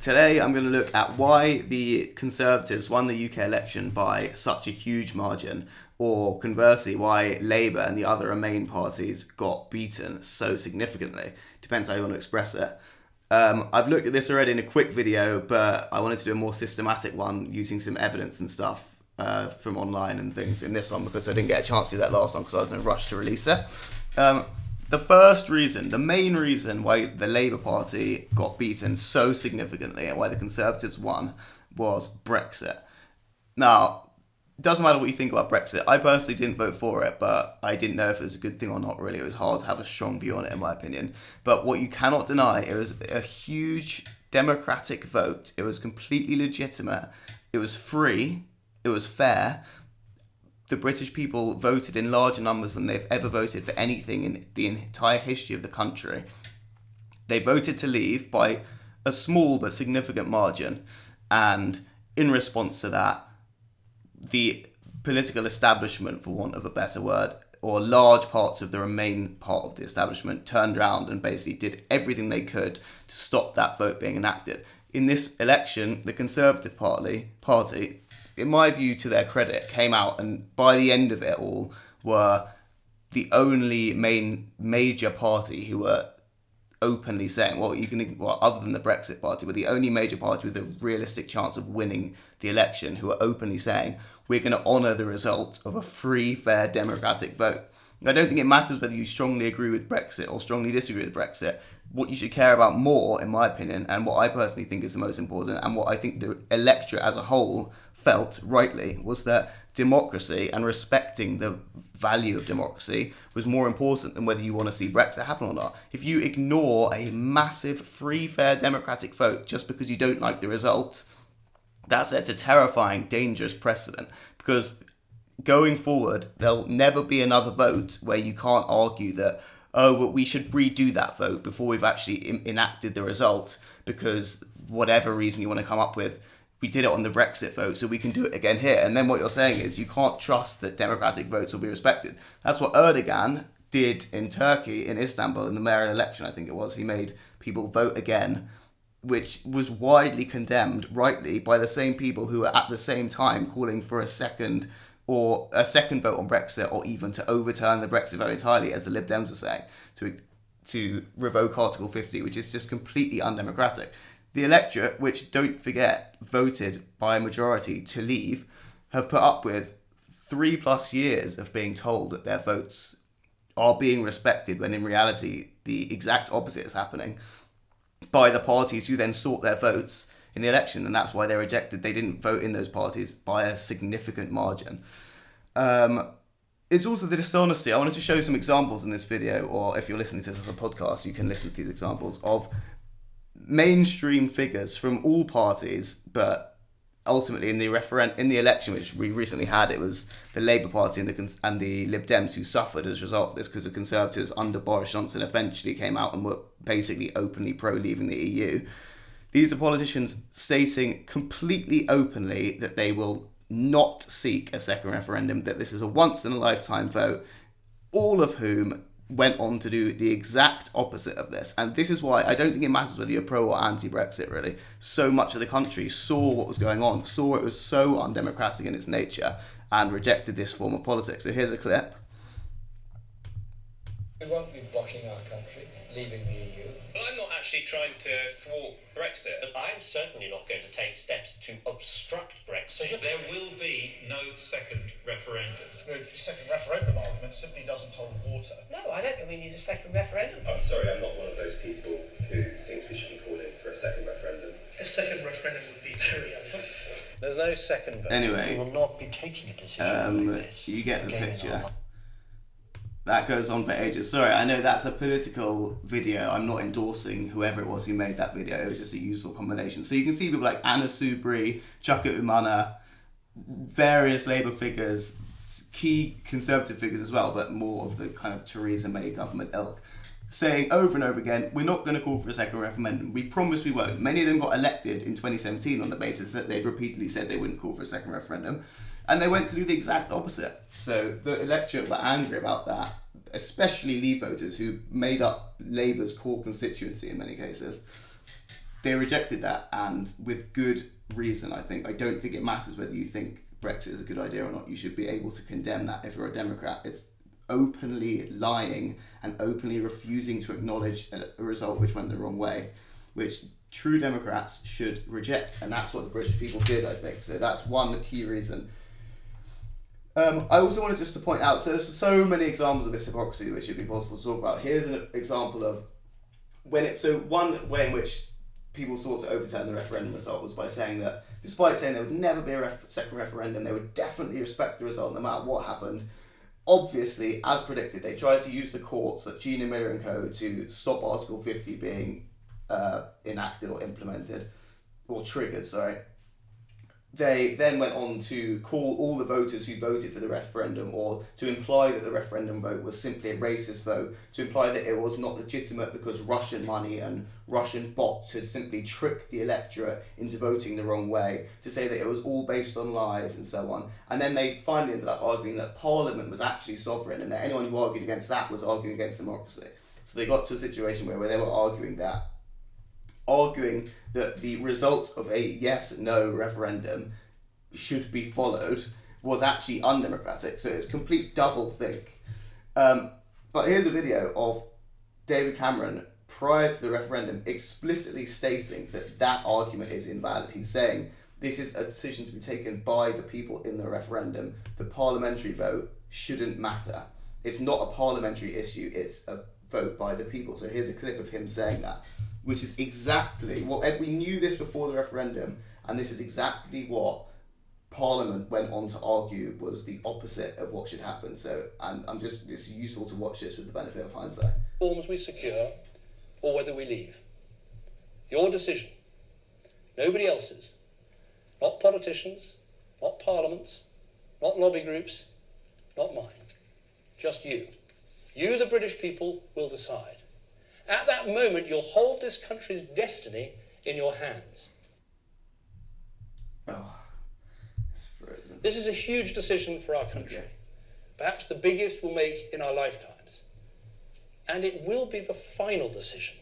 Today I'm going to look at why the Conservatives won the UK election by such a huge margin, or conversely why Labour and the other Remain parties got beaten so significantly. Depends how you want to express it. I've looked at this already in a quick video, but I wanted to do a more systematic one using some evidence and stuff from online and things in this one because I didn't get a chance to do that last one because I was in a rush to release it. The main reason why the Labour Party got beaten so significantly and why the Conservatives won was Brexit. Now, it doesn't matter what you think about Brexit. I personally didn't vote for it, but I didn't know if it was a good thing or not, really. It was hard to have a strong view on it, in my opinion. But what you cannot deny, it was a huge democratic vote. It was completely legitimate. It was free. It was fair. The British people voted in larger numbers than they've ever voted for anything in the entire history of the country. They voted to leave by a small but significant margin, and in response to that, the political establishment, for want of a better word, or large parts of the Remain part of the establishment, turned around and basically did everything they could to stop that vote being enacted. In this election, the Conservative Party, in my view, to their credit, came out and by the end of it all were the only major party who were openly saying, other than the Brexit Party, were the only major party with a realistic chance of winning the election who were openly saying, we're going to honour the result of a free, fair, democratic vote. I don't think it matters whether you strongly agree with Brexit or strongly disagree with Brexit. What you should care about more, in my opinion, and what I personally think is the most important, and what I think the electorate as a whole felt rightly, was that democracy and respecting the value of democracy was more important than whether you want to see Brexit happen or not. If you ignore a massive, free, fair, democratic vote just because you don't like the result, that sets a terrifying, dangerous precedent, because going forward, there'll never be another vote where you can't argue that, we should redo that vote before we've actually enacted the result, because whatever reason you want to come up with, we did it on the Brexit vote, so we can do it again here. And then what you're saying is you can't trust that democratic votes will be respected. That's what Erdogan did in Turkey, in Istanbul, in the mayoral election, I think it was. He made people vote again, which was widely condemned, rightly, by the same people who were at the same time calling for a second vote on Brexit, or even to overturn the Brexit vote entirely, as the Lib Dems were saying, to revoke Article 50, which is just completely undemocratic. The electorate, which, don't forget, voted by a majority to leave, have put up with 3+ years of being told that their votes are being respected, when in reality the exact opposite is happening, by the parties who then sought their votes in the election, and that's why they're rejected. They didn't vote in those parties by a significant margin. It's also the dishonesty. I wanted to show some examples in this video, or if you're listening to this as a podcast, you can listen to these examples of mainstream figures from all parties, but ultimately in the election which we recently had, it was the Labour Party and the Lib Dems who suffered as a result of this, because the Conservatives under Boris Johnson eventually came out and were basically openly pro-leaving the EU. These are politicians stating completely openly that they will not seek a second referendum, that this is a once-in-a-lifetime vote, all of whom went on to do the exact opposite of this. And this is why I don't think it matters whether you're pro or anti-Brexit, really. So much of the country saw what was going on, saw it was so undemocratic in its nature, and rejected this form of politics. So here's a clip. We won't be blocking our country leaving the EU. Well, I'm not actually trying to thwart Brexit. I'm certainly not going to take steps to obstruct Brexit. There will be no second referendum. The second referendum argument simply doesn't hold water. No, I don't think we need a second referendum. I'm sorry, I'm not one of those people who thinks we should be calling for a second referendum. A second referendum would be very unhelpful. There's no second vote. Anyway, we will not be taking a decision like this. You get the picture. That goes on for ages. Sorry, I know that's a political video. I'm not endorsing whoever it was who made that video. It was just a useful combination. So you can see people like Anna Soubry, Chuka Umunna, various Labour figures, key Conservative figures as well, but more of the kind of Theresa May government ilk, saying over and over again, we're not going to call for a second referendum. We promise we won't. Many of them got elected in 2017 on the basis that they'd repeatedly said they wouldn't call for a second referendum. And they went to do the exact opposite. So the electorate were angry about that, especially Leave voters who made up Labour's core constituency in many cases. they rejected that, and with good reason, I think. I don't think it matters whether you think Brexit is a good idea or not. You should be able to condemn that if you're a Democrat. It's openly lying and openly refusing to acknowledge a result which went the wrong way, which true Democrats should reject, and that's what the British people did, I think. So that's one key reason. I also wanted just to point out, so there's so many examples of this hypocrisy which should be possible to talk about. Here's an example of one way in which people sought to overturn the referendum result was by saying that, despite saying there would never be a second referendum, they would definitely respect the result no matter what happened. Obviously, as predicted, they tried to use the courts at Gina Miller and Co. to stop Article 50 being enacted or implemented, or triggered, sorry. They then went on to call all the voters who voted for the referendum, or to imply that the referendum vote was simply a racist vote, to imply that it was not legitimate because Russian money and Russian bots had simply tricked the electorate into voting the wrong way, to say that it was all based on lies and so on. And then they finally ended up arguing that Parliament was actually sovereign and that anyone who argued against that was arguing against democracy. So they got to a situation where they were arguing that the result of a yes-no referendum should be followed was actually undemocratic. So it's complete double think. But here's a video of David Cameron prior to the referendum explicitly stating that argument is invalid. He's saying this is a decision to be taken by the people in the referendum. The parliamentary vote shouldn't matter. It's not a parliamentary issue, it's a vote by the people. So here's a clip of him saying that, which is exactly what we knew this before the referendum, and this is exactly what Parliament went on to argue was the opposite of what should happen. So it's useful to watch this with the benefit of hindsight. Forms we secure or whether we leave. Your decision. Nobody else's. Not politicians, not parliaments, not lobby groups, not mine. Just you. You, the British people, will decide. At that moment, you'll hold this country's destiny in your hands. Oh, it's frozen. This is a huge decision for our country. Okay. Perhaps the biggest we'll make in our lifetimes. And it will be the final decision.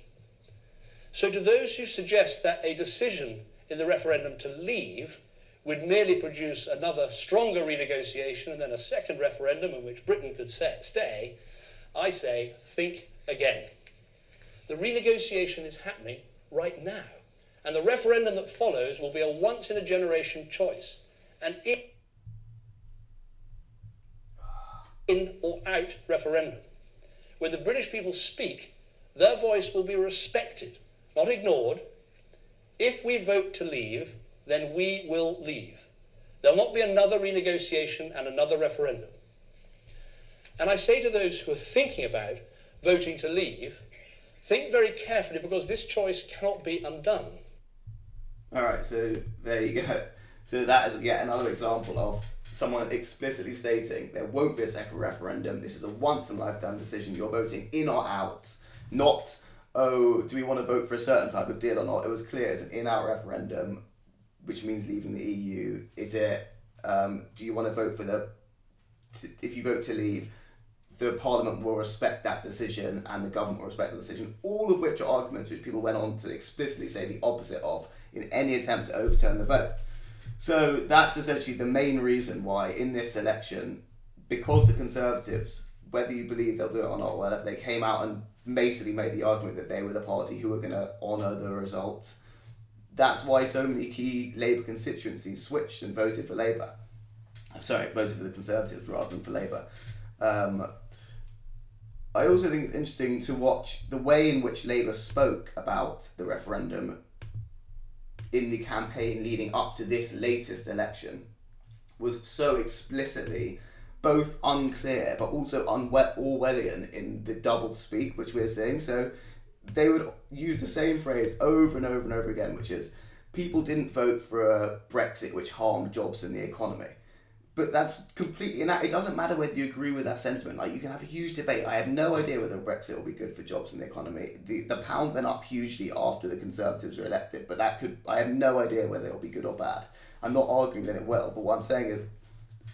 So to those who suggest that a decision in the referendum to leave would merely produce another stronger renegotiation and then a second referendum in which Britain could stay, I say, think again. The renegotiation is happening right now. And the referendum that follows will be a once-in-a-generation choice. An in or out referendum. When the British people speak, their voice will be respected, not ignored. If we vote to leave, then we will leave. There'll not be another renegotiation and another referendum. And I say to those who are thinking about voting to leave, think very carefully, because this choice cannot be undone. All right, so there you go. So that is yet another example of someone explicitly stating there won't be a second referendum. This is a once-in-a-lifetime decision. You're voting in or out, not, oh, do we want to vote for a certain type of deal or not? It was clear it's an in-out referendum, which means leaving the EU. Is it, do you want to vote for if you vote to leave, the Parliament will respect that decision and the government will respect the decision, all of which are arguments which people went on to explicitly say the opposite of in any attempt to overturn the vote. So that's essentially the main reason why in this election, because the Conservatives, whether you believe they'll do it or not, whatever, they came out and basically made the argument that they were the party who were going to honour the result. That's why so many key Labour constituencies switched and voted for Labour. Sorry, voted for the Conservatives rather than for Labour. I also think it's interesting to watch the way in which Labour spoke about the referendum in the campaign leading up to this latest election was so explicitly both unclear but also Orwellian in the double speak which we're seeing. So they would use the same phrase over and over and over again, which is people didn't vote for a Brexit which harmed jobs and the economy. But that's completely it doesn't matter whether you agree with that sentiment. Like, you can have a huge debate. I have no idea whether Brexit will be good for jobs and the economy. The pound went up hugely after the Conservatives were elected, but I have no idea whether it'll be good or bad. I'm not arguing that it will, but what I'm saying is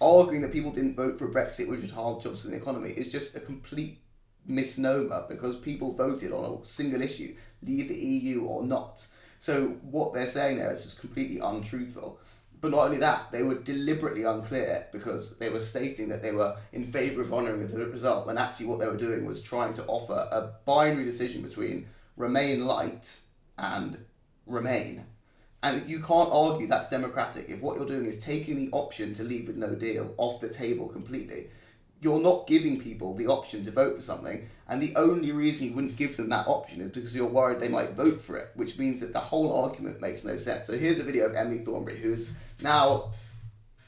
arguing that people didn't vote for a Brexit which would harm jobs and the economy is just a complete misnomer, because people voted on a single issue, leave the EU or not. So what they're saying there is just completely untruthful. But not only that, they were deliberately unclear because they were stating that they were in favour of honouring the result, when actually what they were doing was trying to offer a binary decision between Remain light and Remain. And you can't argue that's democratic if what you're doing is taking the option to leave with no deal off the table completely. You're not giving people the option to vote for something, and the only reason you wouldn't give them that option is because you're worried they might vote for it, which means that the whole argument makes no sense. So here's a video of Emily Thornberry, who's now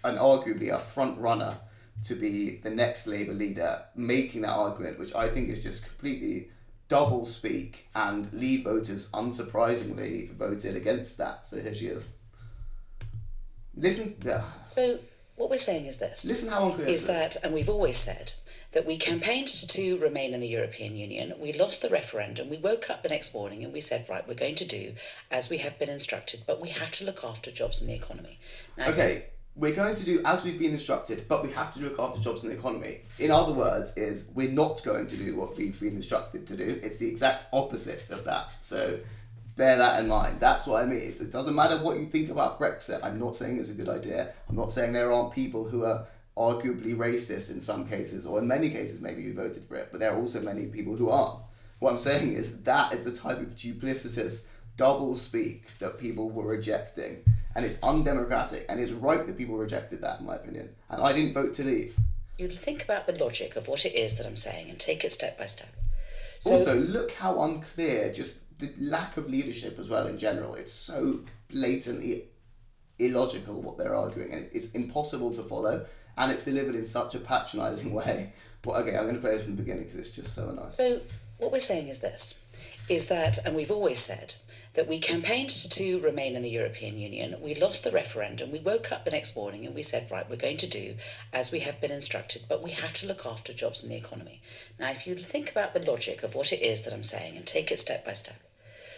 arguably a front runner to be the next Labour leader, making that argument, which I think is just completely double speak, and Leave voters unsurprisingly voted against that. So here she is. Listen. So what we're saying is this. Listen how unclear is that, and we've always said, that we campaigned to remain in the European Union. We lost the referendum. We woke up the next morning and we said, right, we're going to do as we have been instructed, but we have to look after jobs and the economy. Now, okay, we're going to do as we've been instructed, but we have to look after jobs and the economy. In other words, is we're not going to do what we've been instructed to do. It's the exact opposite of that. So bear that in mind. That's what I mean. It doesn't matter what you think about Brexit. I'm not saying it's a good idea. I'm not saying there aren't people who are arguably racist in some cases, or in many cases maybe who voted for it, but there are also many people who aren't. What I'm saying is that is the type of duplicitous double speak that people were rejecting, and it's undemocratic, and it's right that people rejected that, in my opinion, and I didn't vote to leave. You think about the logic of what it is that I'm saying and take it step by step. So, also, look how unclear, just the lack of leadership as well in general. It's so blatantly illogical what they're arguing, and it's impossible to follow, and it's delivered in such a patronising way. Well, okay, I'm going to play this from the beginning because it's just so annoying. So what we're saying is this, is that, and we've always said, that we campaigned to remain in the European Union. We lost the referendum. We woke up the next morning and we said, right, we're going to do as we have been instructed, but we have to look after jobs and the economy. Now, if you think about the logic of what it is that I'm saying and take it step by step.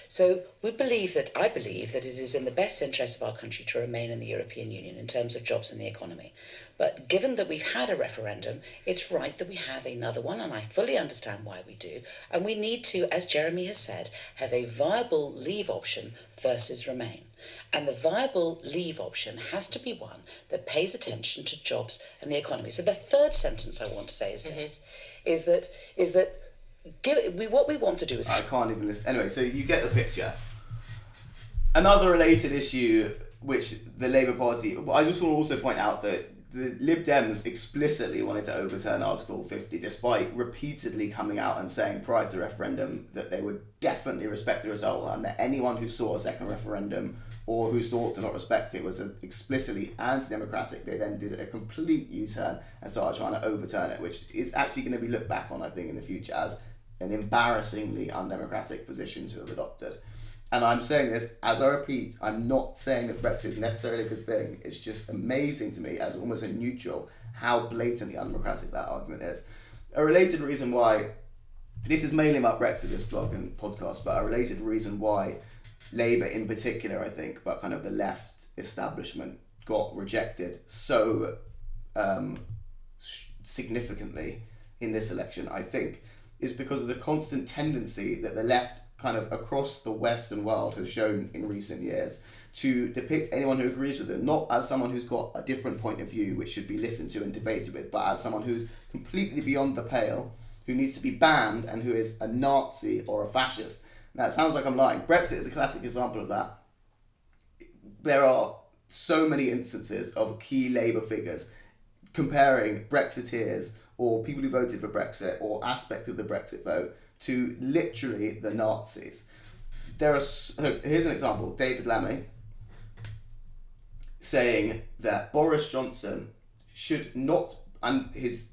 So I believe that it is in the best interest of our country to remain in the European Union in terms of jobs and the economy. But given that we've had a referendum, it's right that we have another one, and I fully understand why we do. And we need to, as Jeremy has said, have a viable leave option versus remain. And the viable leave option has to be one that pays attention to jobs and the economy. So the third sentence I want to say is this, is that what we want to do is... I can't even listen. Anyway, so you get the picture. Another related issue, which the Labour Party... I just want to also point out that the Lib Dems explicitly wanted to overturn Article 50, despite repeatedly coming out and saying prior to the referendum that they would definitely respect the result, and that anyone who saw a second referendum or who sought to not respect it was explicitly anti-democratic. They then did a complete U-turn and started trying to overturn it, which is actually going to be looked back on, I think, in the future as an embarrassingly undemocratic position to have adopted. And I'm saying this, as I repeat, I'm not saying that Brexit is necessarily a good thing. It's just amazing to me, as almost a neutral, how blatantly undemocratic that argument is. A related reason why, this is mainly about Brexit, this blog and podcast, but a related reason why Labour in particular, I think, but kind of the left establishment got rejected so significantly in this election, I think, is because of the constant tendency that the left kind of across the Western world has shown in recent years to depict anyone who agrees with them not as someone who's got a different point of view which should be listened to and debated with, but as someone who's completely beyond the pale, who needs to be banned, and who is a Nazi or a fascist. Now, it sounds like I'm lying. Brexit is a classic example of that. There are so many instances of key Labour figures comparing Brexiteers or people who voted for Brexit or aspect of the Brexit vote to literally the Nazis. Here's an example. David Lammy saying that Boris Johnson should not, and his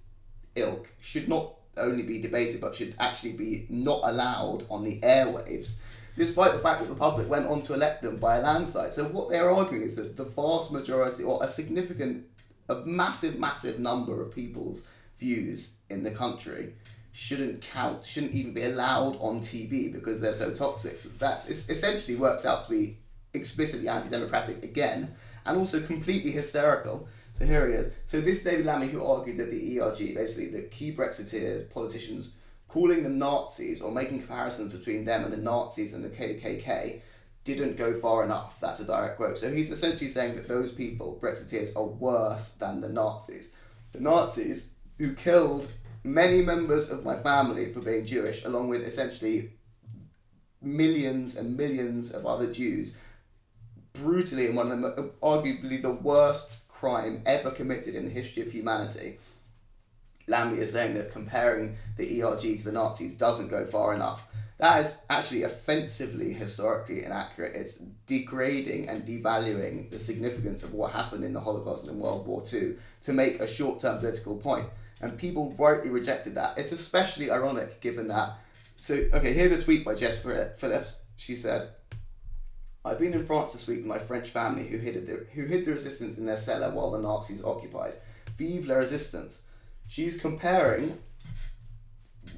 ilk, should not only be debated but should actually be not allowed on the airwaves, despite the fact that the public went on to elect them by a landslide. So what they're arguing is that the vast majority, or a massive number of people's views in the country shouldn't count, shouldn't even be allowed on TV because they're so toxic. That's essentially works out to be explicitly anti-democratic again, and also completely hysterical. So here he is. So this is David Lammy, who argued that the ERG, basically the key Brexiteers, politicians, calling them Nazis or making comparisons between them and the Nazis and the KKK, didn't go far enough. That's a direct quote. So he's essentially saying that those people, Brexiteers, are worse than the Nazis. The Nazis, who killed many members of my family for being Jewish, along with essentially millions and millions of other Jews, brutally in one of them, arguably the worst crime ever committed in the history of humanity. Lamy is saying that comparing the ERG to the Nazis doesn't go far enough. That is actually offensively historically inaccurate. It's degrading and devaluing the significance of what happened in the Holocaust and in World War II to make a short-term political point. And people rightly rejected that. It's especially ironic given that. So, okay, here's a tweet by Jess Phillips. She said, "I've been in France this week with my French family who hid the resistance in their cellar while the Nazis occupied. Vive la resistance." She's comparing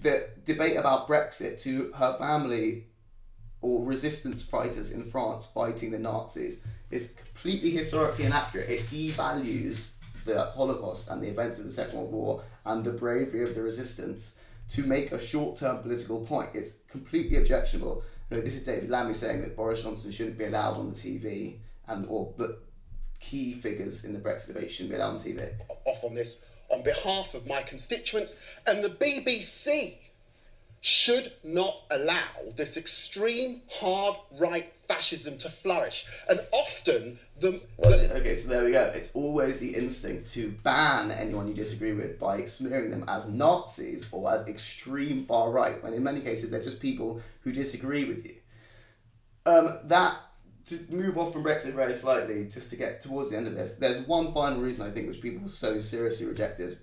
the debate about Brexit to her family or resistance fighters in France fighting the Nazis. It's completely historically inaccurate. It devalues the Holocaust and the events of the Second World War and the bravery of the resistance to make a short-term political point. It's completely objectionable. You know, this is David Lammy saying that Boris Johnson shouldn't be allowed on the TV, or that key figures in the Brexit debate shouldn't be allowed on TV. Off on this on behalf of my constituents, and the BBC should not allow this extreme hard right fascism to flourish. And often okay, so there we go. It's always the instinct to ban anyone you disagree with by smearing them as Nazis or as extreme far right, when in many cases they're just people who disagree with you. To move off from Brexit very slightly, just to get towards the end of this, there's one final reason I think which people so seriously rejected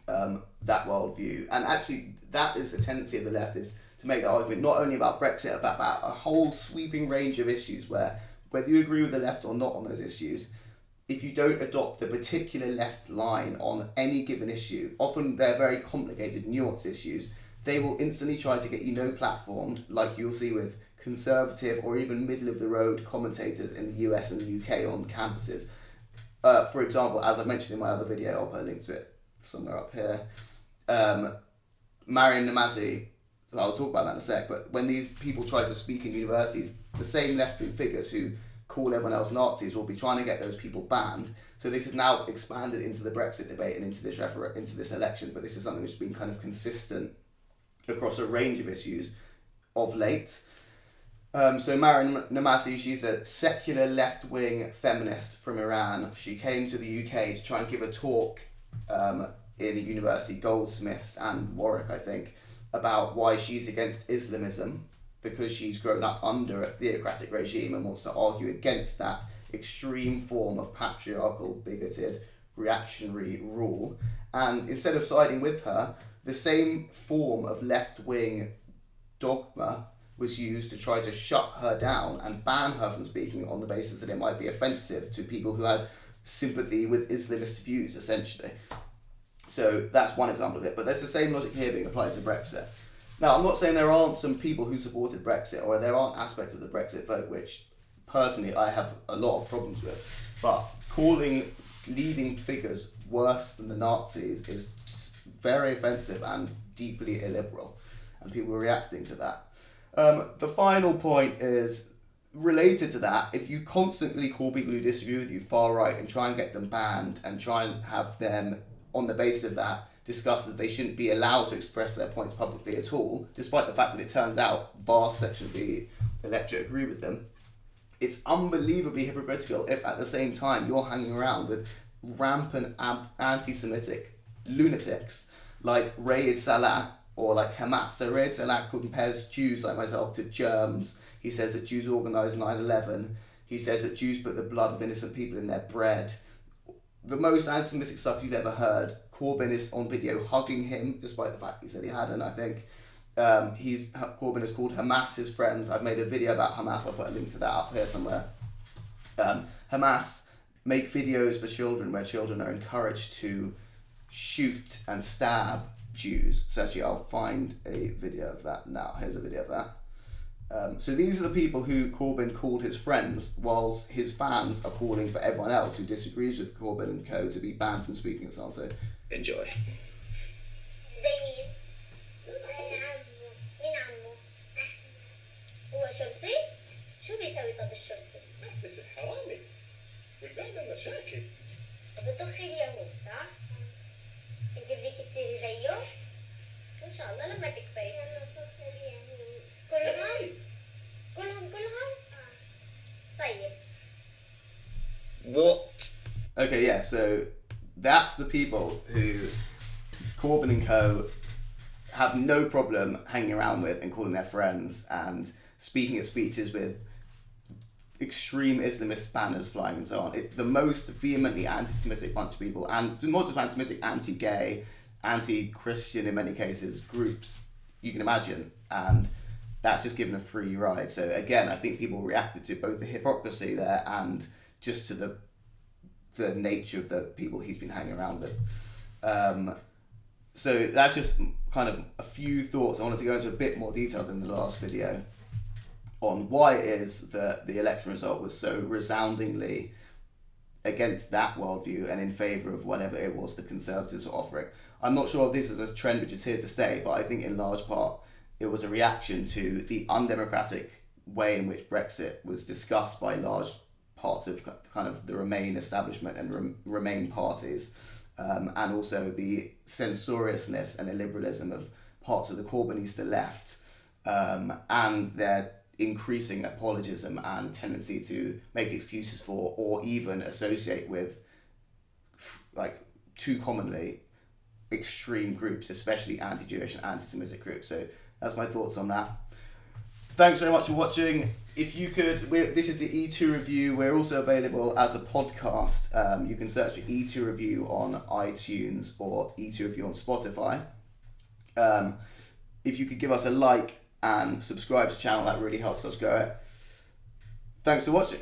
that worldview, and actually that is a tendency of the left, is to make the argument not only about Brexit but about a whole sweeping range of issues where, whether you agree with the left or not on those issues, if you don't adopt a particular left line on any given issue, often they're very complicated, nuanced issues, they will instantly try to get you no-platformed, like you'll see with conservative or even middle-of-the-road commentators in the US and the UK on campuses. For example, as I mentioned in my other video, I'll put a link to it somewhere up here, Mariam Namazie, so I'll talk about that in a sec, but when these people try to speak in universities, the same left-wing figures who call everyone else Nazis will be trying to get those people banned. So this is now expanded into the Brexit debate and into this election, but this is something which has been kind of consistent across a range of issues of late. So Mariam Namazie, she's a secular left-wing feminist from Iran. She came to the UK to try and give a talk in a university, Goldsmiths and Warwick, I think, about why she's against Islamism, because she's grown up under a theocratic regime and wants to argue against that extreme form of patriarchal, bigoted, reactionary rule. And instead of siding with her, the same form of left-wing dogma was used to try to shut her down and ban her from speaking on the basis that it might be offensive to people who had sympathy with Islamist views, essentially. So that's one example of it, but there's the same logic here being applied to Brexit. Now, I'm not saying there aren't some people who supported Brexit, or there aren't aspects of the Brexit vote which, personally, I have a lot of problems with, but calling leading figures worse than the Nazis is very offensive and deeply illiberal, and people are reacting to that. The final point is related to that. If you constantly call people who disagree with you far right and try and get them banned and try and have them, on the basis of that, discuss that they shouldn't be allowed to express their points publicly at all, despite the fact that it turns out vast sections of the electorate agree with them, it's unbelievably hypocritical if at the same time you're hanging around with rampant anti-Semitic lunatics like Raed Salah or like Hamas. So Raed Salah compares Jews like myself to germs. He says that Jews organised 9/11. He says that Jews put the blood of innocent people in their bread. The most anti-Semitic stuff you've ever heard. Corbyn is on video hugging him, despite the fact he said he hadn't, I think. Corbyn has called Hamas his friends. I've made a video about Hamas. I'll put a link to that up here somewhere. Hamas make videos for children where children are encouraged to shoot and stab Jews. So actually, I'll find a video of that now. Here's a video of that. So these are the people who Corbyn called his friends, whilst his fans are calling for everyone else who disagrees with Corbyn and co to be banned from speaking at all. So enjoy. شو يسوي طب الشرطي؟ بس الحرامي والبهدل مشاكل. بتطخي اليهود صح؟ انت بدك تصيري زيه؟ ان شاء الله لما تكبري. يلا طخي اليهود. كلهم؟ كلهم؟ طيب. What? Okay, yeah, so that's the people who Corbyn and co have no problem hanging around with and calling their friends and speaking at speeches with extreme Islamist banners flying and so on. It's the most vehemently anti-Semitic bunch of people, and not just anti-Semitic, anti-gay, anti-Christian in many cases, groups you can imagine, and that's just given a free ride. So again, I think people reacted to both the hypocrisy there and just to the nature of the people he's been hanging around with. So that's just kind of a few thoughts. I wanted to go into a bit more detail than the last video on why it is that the election result was so resoundingly against that worldview and in favour of whatever it was the Conservatives were offering. I'm not sure if this is a trend which is here to stay, but I think in large part it was a reaction to the undemocratic way in which Brexit was discussed by large parts of kind of the Remain establishment and Remain parties, and also the censoriousness and illiberalism of parts of the Corbynista left, and their increasing apologism and tendency to make excuses for or even associate with, like, too commonly extreme groups, especially anti-Jewish and anti-Semitic groups. So that's my thoughts on that. Thanks very much for watching. If you could, this is the E2 Review. We're also available as a podcast. You can search for E2 Review on iTunes or E2 Review on Spotify. If you could give us a like and subscribe to the channel, that really helps us grow it. Thanks for watching.